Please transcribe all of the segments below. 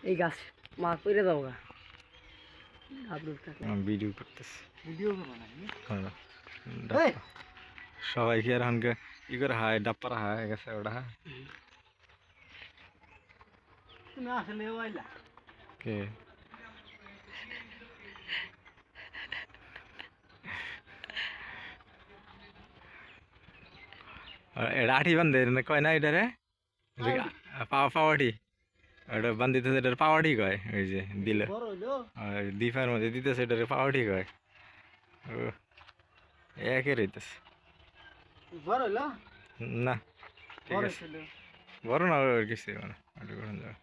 এই গাছ মাছ পড়ে যাবো গা ভিডিও করতেছে ভিডিও করবো না সবাই কি আর হানকে ই করে হায় ডাপ্পারা হায় গেছে ওটা তুমি আসলে ওইলা কে এটা আঠি বান্ধে কয় না এটারে পাওয়াটি ওটা বান্ধিতেছে এটার পাওয়াটি কয় ওই যে দিল দ্বীপের মধ্যে দিতেছে এটারে পাওয়াটি কয় ও একে রইতেছে না ঠিক আছে বড় না ওর কিছু মানে ওটা কখন যাবে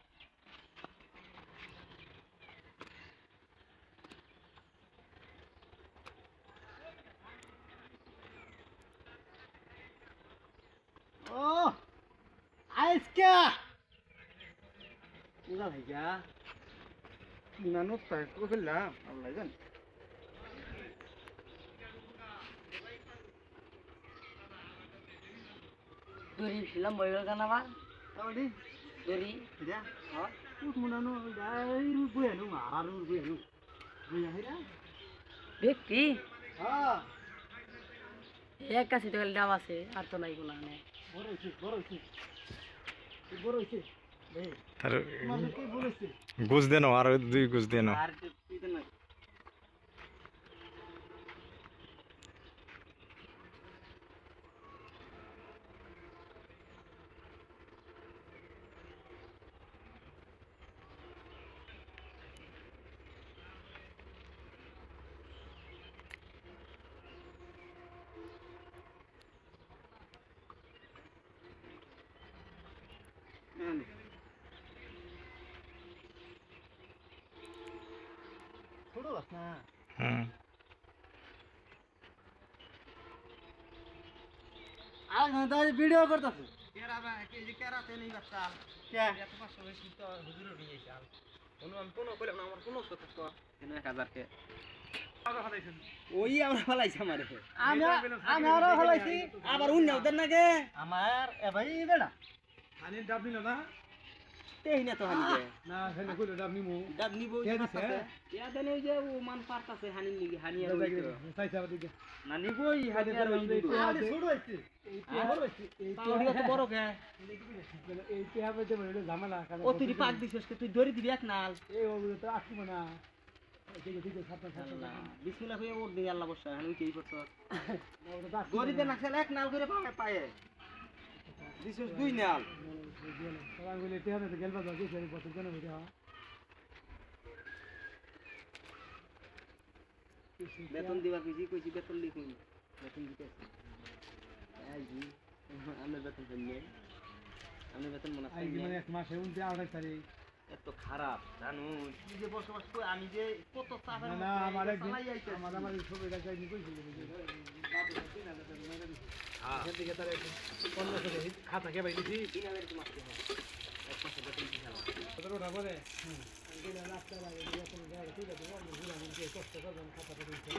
ও আইসকা পুরা ভাইয়া নানো তাই তো খেললাম আল্লাহ জান দড়ি ছিলাম বইল গান আবার তাহলে দড়ি যা হ্যাঁ পুত মনানো যাই রুই বইয়ানো আর রুই বইয়ানো বইয়া হেরা ব্যক্তি হ্যাঁ এক কাছে তো ডাব আছে আর তো নাই কোনো মানে বড় হইছে তার গুছ দেন আর দুই গুছ দেন আর তুই তো না ছোটো গাছ না আর ঘন্টা ভিডিও করতেছে কেরা বা কেজি কেরাতে নেই বাচ্চা কে এত 500 বেশি তো হুজুর নিয়ে এসে কোন আমি কোন কইলাম না আমার কোন কথা তো 1000 কে ওই আমরা ফলাইছি আমারে আমারও ফলাইছি আবার উন্না ওদের নাকি আমার এ ভাই বেড়া হানি ডাব নিল না তেই না তো হানি না সেনে কইলো ডাব নিবো কে দিছে ইয়া দেন ওই যে ও মান পারতাছে হানি লিগে হানি আর চাইছা দিকে না নিবই হানি আর ওই আরে ছোট হইছে এই বড় হইছে এই তো বড় কে এই তে হবে যে বড় ঝামেলা ও তুই পাক দিছস কে তুই ধরি দিবি এক নাল এই ও তো আসবো না বিসমিল্লাহ কইয়া ওর দিয়ে আল্লাহ বসা হানি কি করছ গরিতে না খেলে এক নাল করে পায় পায় দিছস দুই নাল সবাই বলে তে হবে তো গেলবা দাও সেই কত জন হইছে বেতন দিবা কইছি বেতন লিখুন বেতন দিতে এই জি আমরা বেতন পাইনি আমরা বেতন মনে পাই মানে এক মাসে 28 তারিখ এত খারাপ জানো তুই যে বসবাস কই আমি যে কত চাপের না আমার ছবিটা যাইনি কইছিল হ্যাঁ এখান থেকে তার 1500 টাকা খাতা কে পাইছি 3000 টাকা মাসে এক মাসে বেতন দিলাম কত টাকা পরে গেলে রাস্তা লাগে বেতন দেওয়া ঠিক আছে আমি ঘুরে আমি যে কষ্ট করব খাতাটা দিতে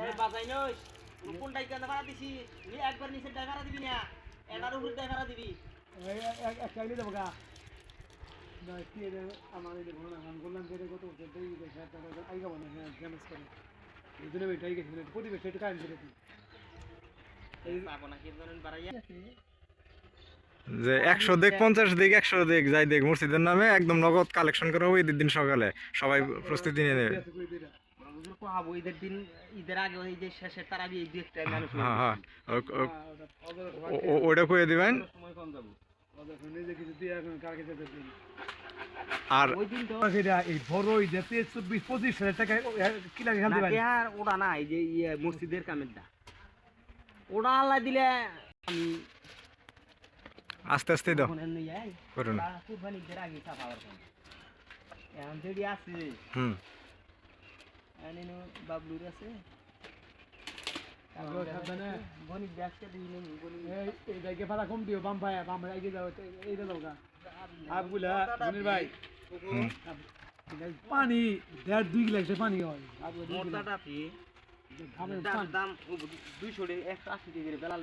এই বাজাই নই কোনটাই কেন ভাড়া দিছি নি একবার নিচে টাকা দিবি না এটার উপরে টাকা দিবি এক চাইলে দেবো গা না কি রে আমার এই ঘোড়া গান করলাম যে কত দেই দে টাকা আইগা বনে ড্যামেজ করে এই দিনে বেটাই গেছিল পরিবেশ এটা কাজ করে এই পাবো না কি ধরেন বাড়াইয়া যে 100 দেখ 50 দেখ 100 দেখ যাই দেখ মসজিদের নামে একদম নগদ কালেকশন করা হবে ঈদের দিন সকালে সবাই প্রস্তুতি নিয়ে নেবে ঈদের দিন ঈদের আগে ওই যে শেষের তারাবি এই দুই একটা মানুষ হ্যাঁ হ্যাঁ ওটা কইয়ে দিবেন সময় কম যাব নিজে কিছু দিয়ে এখন কালকে যেতে দিন আর ওই দিন তো এটা এই বড় ঈদে 24 25 টাকা কি লাগে খান দিবেন আর ওটা না এই যে মসজিদের কামেরটা ওটা আল্লাহ দিলে আমি আস্তে আস্তে দাও করুন কুরবানি ঈদের আগে তা পাওয়ার কথা এখন যদি আছে আনিনো বাবলুর আছে তারপর সাবধানে গণিত ব্যাসকে দিই নি গণিত এই জায়গা ভাড়া কম দিও বাম আগে যাও এইটা দাও গা আবুলা মনির ভাই পানি 1.5-2 গ্লাস পানি হয় মোটাটা পি দাম 200 180 টাকা বেলাল